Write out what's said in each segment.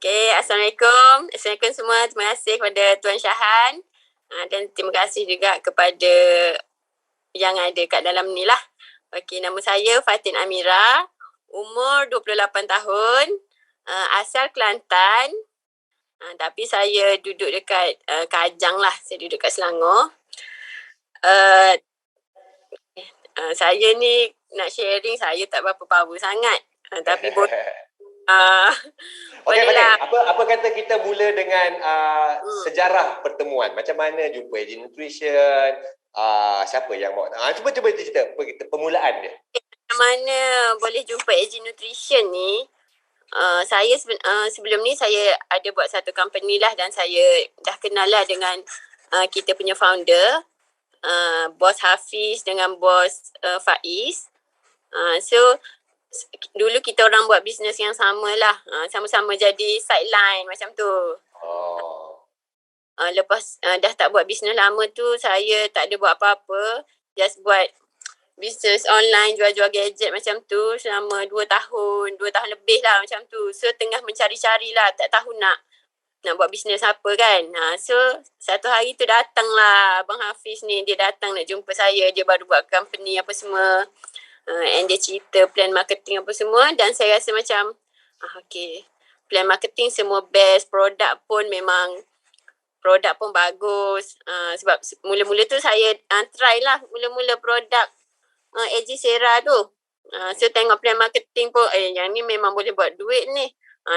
Okay, Assalamualaikum. Assalamualaikum semua. Terima kasih kepada Tuan Syahan. Dan terima kasih juga kepada yang ada kat dalam ni lah. Okay, nama saya Fatin Amira. Umur 28 tahun. Asal Kelantan. Tapi saya duduk dekat Kajang lah. Saya duduk kat Selangor. Saya ni nak sharing, saya tak berapa power sangat. Tapi Okey, Fatin, apa kata kita mula dengan sejarah pertemuan? Macam mana jumpa AG Nutrition? Siapa yang bawa? Cuba cerita permulaan dia. Macam mana boleh jumpa AG Nutrition ni? Saya sebelum ni saya ada buat satu company lah, dan saya dah kenal lah dengan kita punya founder, Bos Hafiz dengan Bos Faiz. So dulu kita orang buat bisnes yang sama lah, sama-sama jadi sideline macam tu. Lepas dah tak buat bisnes lama tu, saya tak ada buat apa-apa, just buat bisnes online, jual-jual gadget macam tu selama 2 tahun lebih lah macam tu. So tengah mencari-cari lah, tak tahu nak buat bisnes apa kan. So satu hari tu datang lah Abang Hafiz ni, dia datang nak jumpa saya. Dia baru buat company apa semua, and dia cerita plan marketing apa semua. Dan saya rasa macam okay, plan marketing semua best, produk pun bagus. Sebab mula-mula tu saya try lah mula-mula produk AG Sera tu. So tengok plan marketing pun, yang ni memang boleh buat duit ni.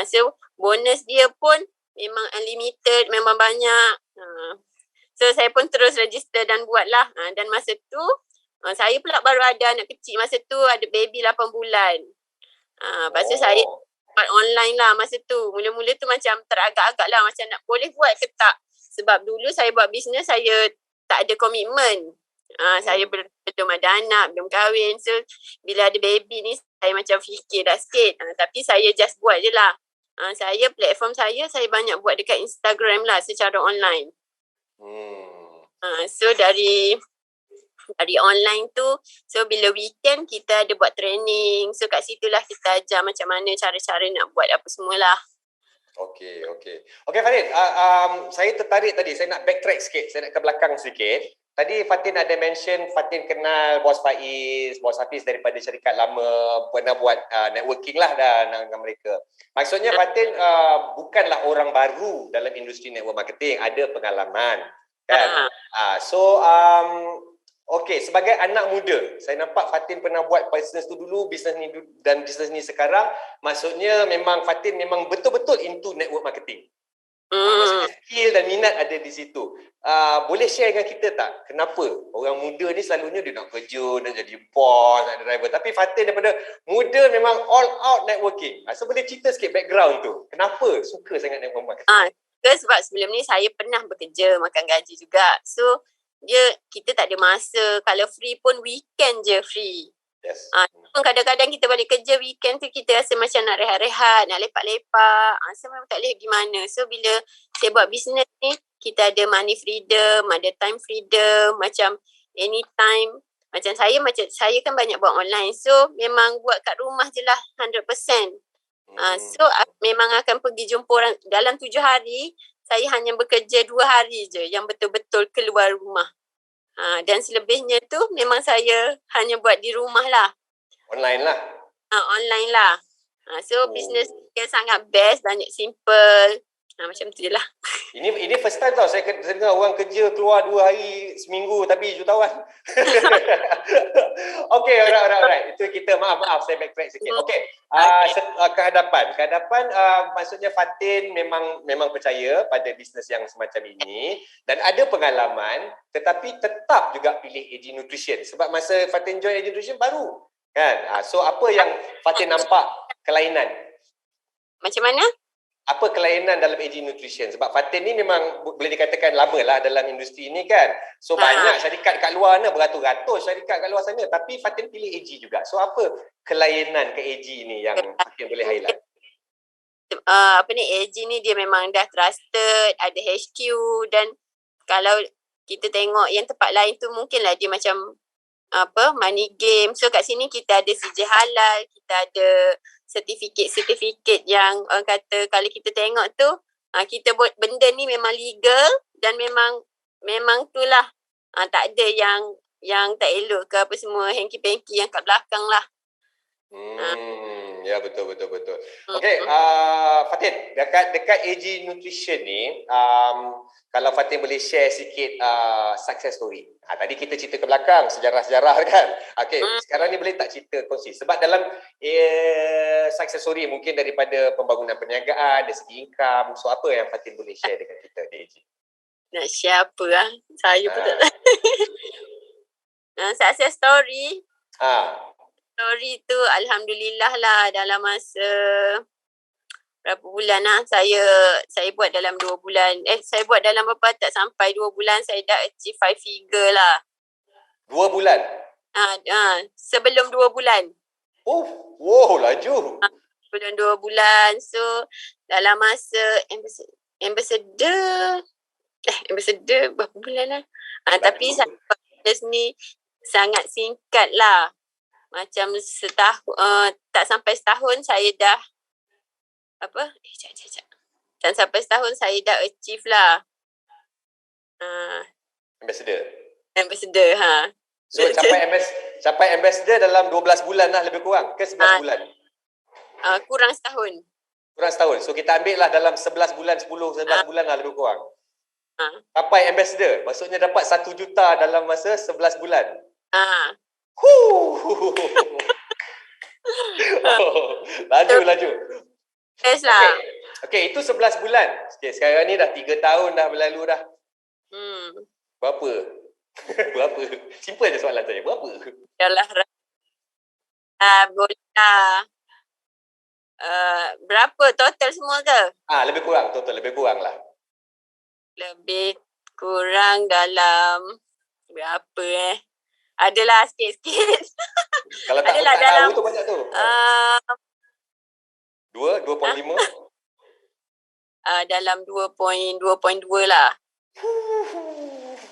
So bonus dia pun memang unlimited, memang banyak. So saya pun terus register dan buat lah. Dan masa tu saya pula baru ada anak kecil. Masa tu ada baby 8 bulan. Lepas tu saya buat online lah masa tu. Mula-mula tu macam teragak-agak lah, macam nak boleh buat ke tak. Sebab dulu saya buat bisnes, saya tak ada komitmen. Saya belum ada anak, belum kahwin. So bila ada baby ni, saya macam fikir dah sikit. Tapi saya just buat je lah. Platform saya banyak buat dekat Instagram lah secara online. So dari online tu, so bila weekend kita ada buat training. So kat situlah kita ajar macam mana cara-cara nak buat apa semualah. Okey Fatin, saya tertarik tadi, saya nak backtrack sikit, saya nak ke belakang sikit. Tadi Fatin ada mention Fatin kenal Bos Faiz, Bos Hafiz daripada syarikat lama, pernah buat networking lah dah dengan mereka. Maksudnya Fatin bukanlah orang baru dalam industri network marketing, ada pengalaman kan? Okey, sebagai anak muda, saya nampak Fatin pernah buat bisnes tu dulu, bisnes ni dan bisnes ni sekarang. Maksudnya memang Fatin memang betul-betul into network marketing. Maksudnya skill dan minat ada di situ. Boleh share dengan kita tak, kenapa orang muda ni selalunya dia nak kerja, nak jadi bos, nak ada driver, tapi Fatin daripada muda memang all out networking. So boleh cerita sikit background tu, kenapa suka sangat network marketing? Sebab sebelum ni saya pernah bekerja, makan gaji juga. So kita tak ada masa. Kalau free pun weekend je free. Yes. Kadang-kadang kita balik kerja weekend tu, kita rasa macam nak rehat-rehat, nak lepak-lepak. So memang tak boleh pergi mana. So bila saya buat bisnes ni, kita ada money freedom, ada time freedom, macam anytime. Macam saya kan banyak buat online. So memang buat kat rumah je lah 100%. So memang akan pergi jumpa orang. Dalam 7 hari, saya hanya bekerja 2 hari je yang betul-betul keluar rumah. Dan selebihnya tu memang saya hanya buat di rumah lah. Online lah? Online lah. So bisnes dia sangat best, banyak simple. Macam tu je lah. Ini first time tau saya dengar orang kerja keluar 2 hari seminggu tapi jutawan. Okey, alright. Itu kita maaf saya backtrack sikit. Okey. Kehadapan maksudnya Fatin memang percaya pada bisnes yang semacam ini dan ada pengalaman, tetapi tetap juga pilih AG Nutrition sebab masa Fatin join AG Nutrition baru kan. So apa yang Fatin nampak kelainan? Macam mana? Apa kelainan dalam AG Nutrition? Sebab Fatin ni memang boleh dikatakan lama lah dalam industri ni kan. So banyak syarikat kat luar ni, beratus-ratus syarikat kat luar sana, tapi Fatin pilih AG juga. So apa kelainan ke AG ni yang Fatin boleh highlight? AG ni dia memang dah trusted, ada HQ, dan kalau kita tengok yang tempat lain tu mungkinlah dia macam money game. So kat sini kita ada CJ Halal, kita ada sertifikat yang orang kata kalau kita tengok tu kita buat benda ni memang legal dan memang itulah tak ada yang tak elok ke apa semua hanky-panky yang kat belakang lah. Ya betul. Okey, Fatin, dekat AG Nutrition ni, kalau Fatin boleh share sikit success story. Tadi kita cerita ke belakang sejarah-sejarah kan. Okey, sekarang ni boleh tak cerita kongsi sebab dalam success story mungkin daripada pembangunan perniagaan, dari segi income, so apa yang Fatin boleh share dengan kita di AG? Nak share apa lah? Saya pun tak tahu. Success story. Story tu alhamdulillah lah dalam masa berapa bulan lah saya buat dalam 2 bulan. Saya buat dalam berapa tak sampai 2 bulan saya dah achieve 5 figure lah. 2 bulan? Sebelum 2 bulan. Wow, laju. Sebelum 2 bulan. So dalam masa ambassador berapa bulan lah. Tapi saya ni sangat singkat lah. Macam setahun, tak sampai setahun saya dah tak sampai setahun saya dah achieve lah. Ambassador So capai ambassador dalam 12 bulan lah lebih kurang ke 11 bulan? Kurang setahun. So kita ambil lah dalam 11 bulan, 11 bulan lah lebih kurang. Capai ambassador, maksudnya dapat 1 juta dalam masa 11 bulan. Laju. Yes lah. Okay, itu 11 bulan. Okay, sekarang ni dah 3 tahun dah berlalu dah. Berapa? Simple je soalan saya. Berapa? Yalah. Boleh lah. Berapa total semua ke? Lebih kurang lah. Lebih kurang dalam berapa Adalah sikit-sikit. Kalau tak tahu tu banyak tu. 2.5? Dalam 2.2 lah.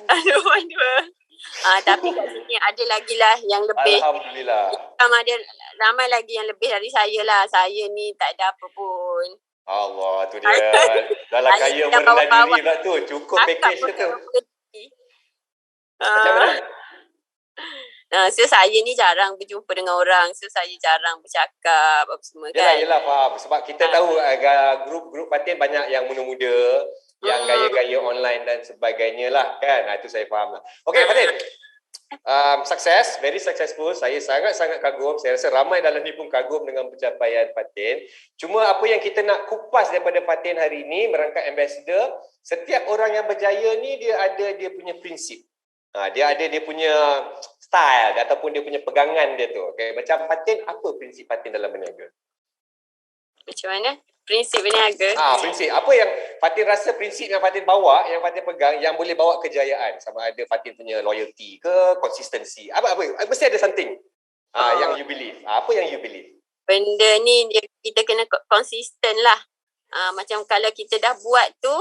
2.2. Tapi kat sini ada lagi lah yang lebih. Alhamdulillah. Ada ramai lagi yang lebih dari saya lah. Saya ni tak ada apa pun. Allah, tu dia. Dalam kaya merendah diri pula tu. Cukup package tu. Macam mana? So saya ni jarang berjumpa dengan orang. So saya jarang bercakap apa semua kan. Yelah, faham. Sebab kita tahu grup-grup Fatin banyak yang muda-muda, yang gaya-gaya online dan sebagainya lah kan. Itu saya faham lah. Okay Fatin, sukses, very successful. Saya sangat-sangat kagum. Saya rasa ramai dalam ni pun kagum dengan pencapaian Fatin. Cuma apa yang kita nak kupas daripada Fatin hari ini, merangkap ambassador, setiap orang yang berjaya ni dia ada dia punya prinsip. Dia ada dia punya style ataupun dia punya pegangan dia tu. Okay. Macam Fatin, apa prinsip Fatin dalam berniaga? Macam mana? Prinsip berniaga? Prinsip. Apa yang Fatin rasa prinsip yang Fatin bawa, yang Fatin pegang, yang boleh bawa kejayaan? Sama ada Fatin punya loyalty ke, consistency. Apa? Mesti ada something yang you believe. Apa yang you believe? Benda ni kita kena konsisten lah. Macam kalau kita dah buat tu,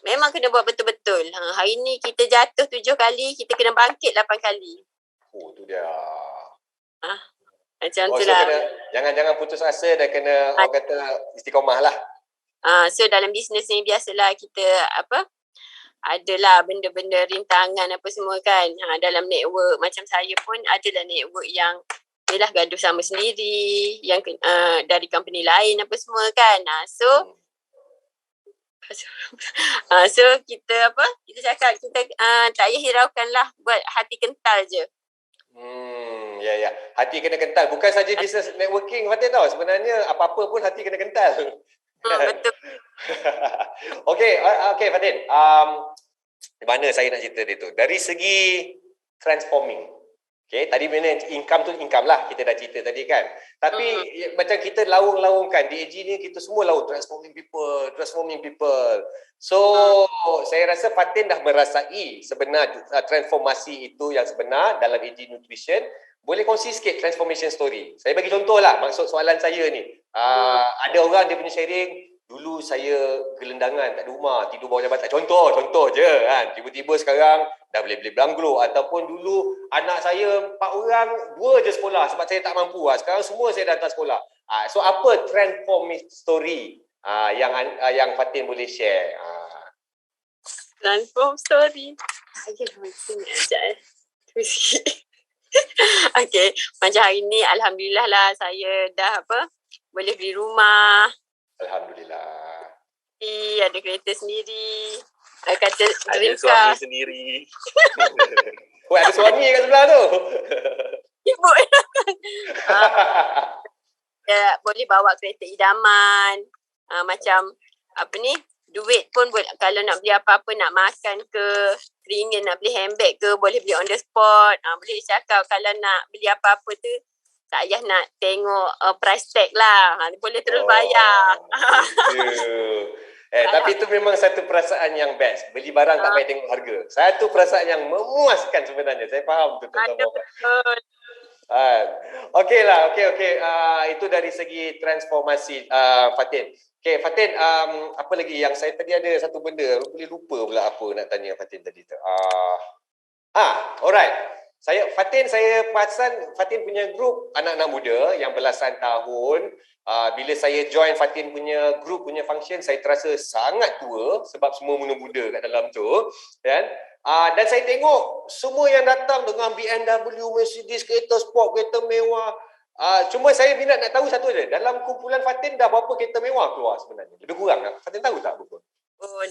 memang kena buat betul-betul. Hari ni kita jatuh 7 kali, kita kena bangkit 8 kali. Tu dia. Macam tu lah. Jangan putus asa dan kena orang kata istiqomah lah. So dalam bisnes ni biasalah kita adalah benda-benda rintangan apa semua kan. Dalam network macam saya pun adalah network yang yelah gaduh sama sendiri, yang dari company lain apa semua kan. So kita cakap kita tak payah hiraukan lah, buat hati kental je. Ya. Hati kena kental. Bukan saja business networking Fatin tau. Sebenarnya apa-apa pun hati kena kental. Betul. Okay Fatin. Mana saya nak cerita dia tu? Dari segi transforming. Okay, tadi mana income tu income lah. Kita dah cerita tadi kan. Tapi macam kita laung-laungkan. Di AG ni kita semua laung. Transforming people. So, saya rasa Fatin dah merasai sebenar transformasi itu yang sebenar dalam AG Nutrition. Boleh kongsi sikit transformation story. Saya bagi contoh lah. Maksud soalan saya ni. Ada orang dia punya sharing. Dulu saya gelendangan tak ada rumah, tidur bawah jambatan. Contoh je kan. Tiba-tiba sekarang dah boleh beli banglo. Ataupun dulu anak saya 4 orang, 2 je sekolah sebab saya tak mampu. Sekarang semua saya dah hantar sekolah. So apa transform story yang Fatin boleh share? Transform story. Sini aja. Okay, macam hari ni alhamdulillah lah saya dah boleh beli rumah. Alhamdulillah. Ada kereta sendiri. Kata ada suami sendiri. Ada suami kat sebelah tu. Ibu. Boleh bawa kereta idaman. Macam duit pun kalau nak beli apa-apa, nak makan ke, RM1 nak beli handbag ke, boleh beli on the spot. Boleh cakap kalau nak beli apa-apa tu, tak payah nak tengok price tag lah. Boleh terus bayar. Tapi itu memang satu perasaan yang best. Beli barang tak payah tengok harga. Satu perasaan yang memuaskan sebenarnya. Saya faham tu tentang betul. Okey. Itu dari segi transformasi Fatin. Okay, Fatin, apa lagi yang saya tadi ada satu benda, boleh lupa pula apa nak tanya Fatin tadi tu. Alright. Fatin perasan Fatin punya grup anak-anak muda yang belasan tahun. Bila saya join Fatin punya grup punya function, saya terasa sangat tua sebab semua muda-muda kat dalam tu, kan? Dan saya tengok semua yang datang dengan BMW, Mercedes, kereta sport, kereta mewah. Cuma saya minat nak tahu satu je. Dalam kumpulan Fatin dah berapa kereta mewah keluar sebenarnya? Lebih kurang tak? Fatin tahu tak berapa?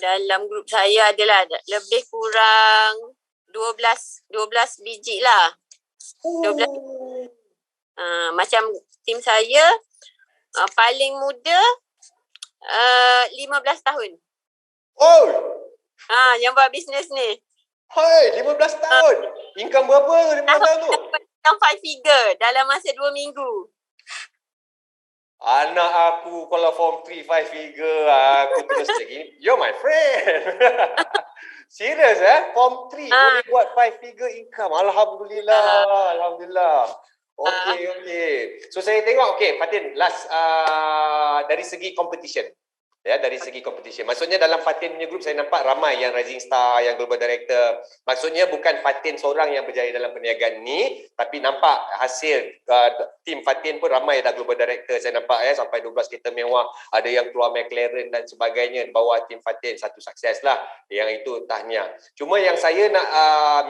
Dalam grup saya adalah lebih kurang 12 biji lah. 12. Macam tim saya paling muda 15 tahun. Oh. Yang buat bisnes ni. Hai, 15 tahun. Income berapa 15 tahun tu? Income 5 figure dalam masa 2 minggu. Anak aku kalau form 3 5 figure, aku terus cakap, you're my friend. Serius Form 3 boleh buat 5 figure income. Alhamdulillah. Okey. So saya tengok, Fatin, last dari segi competition. Dari segi competition. Maksudnya dalam Fatin punya group saya nampak ramai yang rising star, yang global director. Maksudnya bukan Fatin seorang yang berjaya dalam perniagaan ni, tapi nampak hasil tim Fatin pun ramai dah global director. Saya nampak sampai 12 kereta mewah, ada yang keluar McLaren dan sebagainya di bawah tim Fatin. Satu sukses lah. Yang itu tahniah. Cuma yang saya nak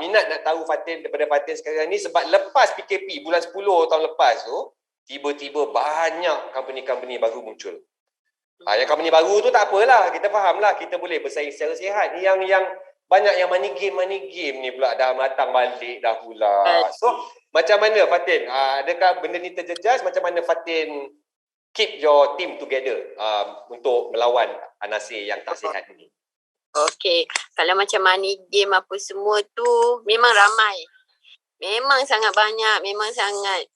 minat nak tahu Fatin daripada Fatin sekarang ni, sebab lepas PKP bulan 10 tahun lepas tu, tiba-tiba banyak company-company baru muncul. Yang company baru tu tak apalah, kita faham lah, kita boleh bersaing secara sihat. Yang banyak yang money game ni pula dah datang balik dah pula. So macam mana Fatin, adakah benda ni terjejas? Macam mana Fatin keep your team together untuk melawan nasir yang tak sihat ni? Okay, kalau macam money game apa semua tu memang ramai, memang sangat banyak, memang sangat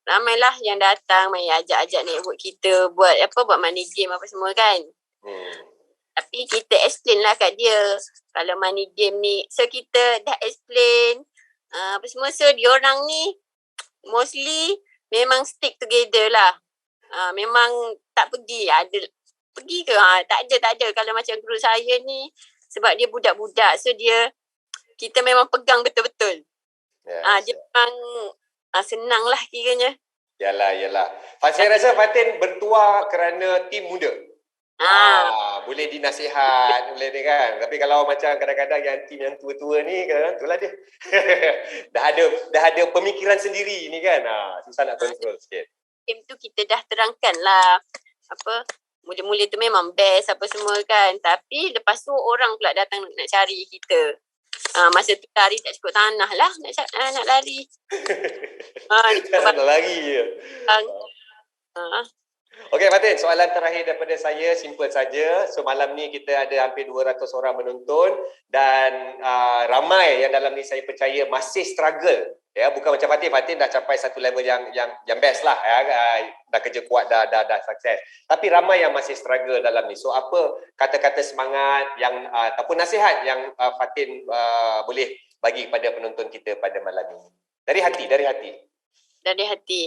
ramailah yang datang mai ajak-ajak network kita buat money game apa semua kan. Tapi kita explain lah kat dia kalau money game ni. So kita dah explain apa semua. So diorang ni mostly memang stick together lah. Memang tak pergi. Ada pergi ke? Tak ada. Kalau macam group saya ni, sebab dia budak-budak, so kita memang pegang betul-betul. Dia memang senang lah kiranya. Yalah. Saya rasa Fatin bertuah kerana tim muda. Boleh dinasihat, boleh ni kan. Tapi kalau macam kadang-kadang yang tim yang tua-tua ni, kadang-kadang itulah dia. dah ada pemikiran sendiri ni kan. Susah nak kontrol sikit. Tim tu kita dah terangkan lah. Mula-mula tu memang best apa semua kan. Tapi lepas tu orang pula datang nak cari kita. Masa tu lari tak cukup tanah lah nak lari. Nak lari je. Okey Fatin, soalan terakhir daripada saya, simple saja. So malam ni kita ada hampir 200 orang menonton dan ramai yang dalam ni saya percaya masih struggle. Bukan macam Fatin dah capai satu level yang best lah. Dah kerja kuat, dah sukses. Tapi ramai yang masih struggle dalam ni. So apa kata-kata semangat yang ataupun nasihat yang Fatin boleh bagi kepada penonton kita pada malam ini? Dari hati. Dari hati.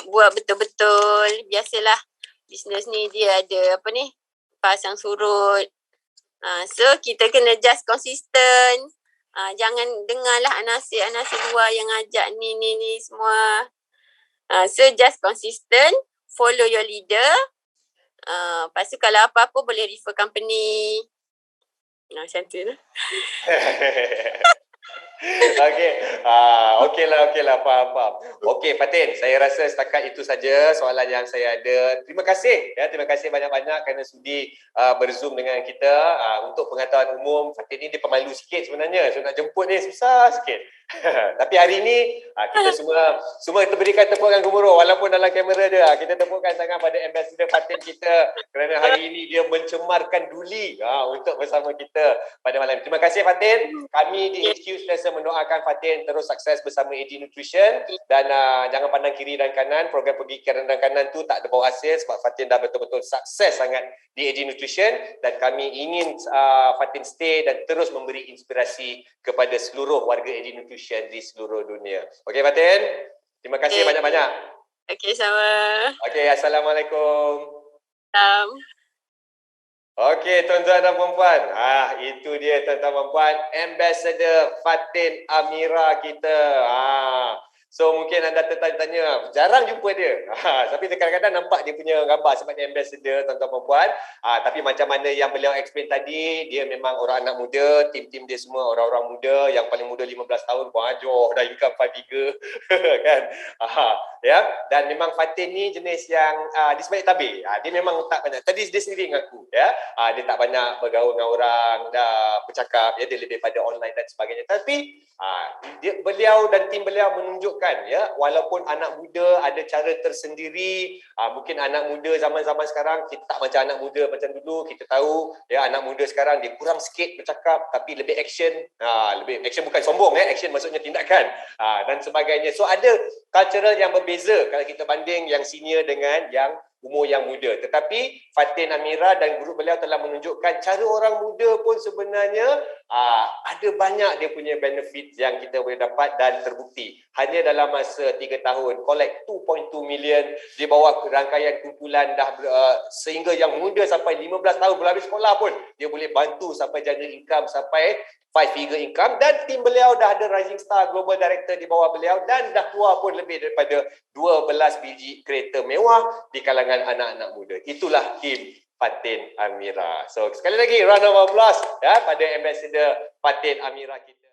Buat betul-betul. Biasalah bisnes ni dia ada pasang surut. So kita kena just konsisten. Jangan dengarlah anasir luar yang ajak ni semua. So just consistent, follow your leader. Lepas tu kalau apa-apa boleh refer company. Macam tu lah. Okey lah, faham. Okey, Fatin, saya rasa setakat itu saja soalan yang saya ada. Terima kasih banyak-banyak kerana sudi berzoom dengan kita. Untuk pengetahuan umum, Fatin ni dia pemalu sikit sebenarnya. So nak jemput ni susah sikit. Tapi hari ni kita semua kita berikan tepukan gemuruh walaupun dalam kamera dia. Kita tepukkan tangan pada Ambassador Fatin kita kerana hari ini dia mencemarkan duli untuk bersama kita pada malam ini. Terima kasih Fatin. Kami di HQ sentiasa mendoakan Fatin terus sukses bersama AG Nutrition dan jangan pandang kiri dan kanan. Program pergi kiri dan kanan tu tak ada bau hasil sebab Fatin dah betul-betul sukses sangat di AG Nutrition dan kami ingin Fatin stay dan terus memberi inspirasi kepada seluruh warga AG Nutrition di seluruh dunia. Okey Fatin, terima kasih banyak-banyak. Okey, sama. Okey, Assalamualaikum. Okey, tuan-tuan dan puan-puan. Itu dia tuan-tuan dan puan-puan, Ambassador Fatin Amira kita. So mungkin anda tertanya-tanya, jarang jumpa dia. Tapi kadang-kadang nampak dia punya gambar sebab dia ambassador tuan-tuan dan puan. Tapi macam mana yang beliau explain tadi, dia memang orang anak muda, tim-tim dia semua orang-orang muda, yang paling muda 15 tahun pun ajoh dah income 5 figure kan. Ya, dan memang Fatin ni jenis yang di sebalik tabir. Dia memang tak banyak. Tadi dia sendiri mengaku ya. Dia tak banyak bergaul dengan orang, dah bercakap ya, dia lebih pada online dan sebagainya. Tapi beliau dan tim beliau menunjukkan ya, walaupun anak muda ada cara tersendiri, mungkin anak muda zaman-zaman sekarang kita tak macam anak muda macam dulu. Kita tahu ya, anak muda sekarang dia kurang sikit bercakap tapi lebih action. Lebih action bukan sombong action maksudnya tindakan dan sebagainya. So ada cultural yang berbeza kalau kita banding yang senior dengan yang umur yang muda. Tetapi Fatin Amira dan guru beliau telah menunjukkan cara orang muda pun sebenarnya ada banyak dia punya benefit yang kita boleh dapat dan terbukti. Hanya dalam masa 3 tahun collect 2.2 million di bawah rangkaian kumpulan sehingga yang muda sampai 15 tahun belum habis sekolah pun dia boleh bantu sampai jana income sampai 5 figure income dan tim beliau dah ada Rising Star Global Director di bawah beliau dan dah keluar pun lebih daripada 12 biji kereta mewah di kalangan anak-anak muda. Itulah tim Fatin Amira. So sekali lagi round of applause ya pada Ambassador Fatin Amira kita.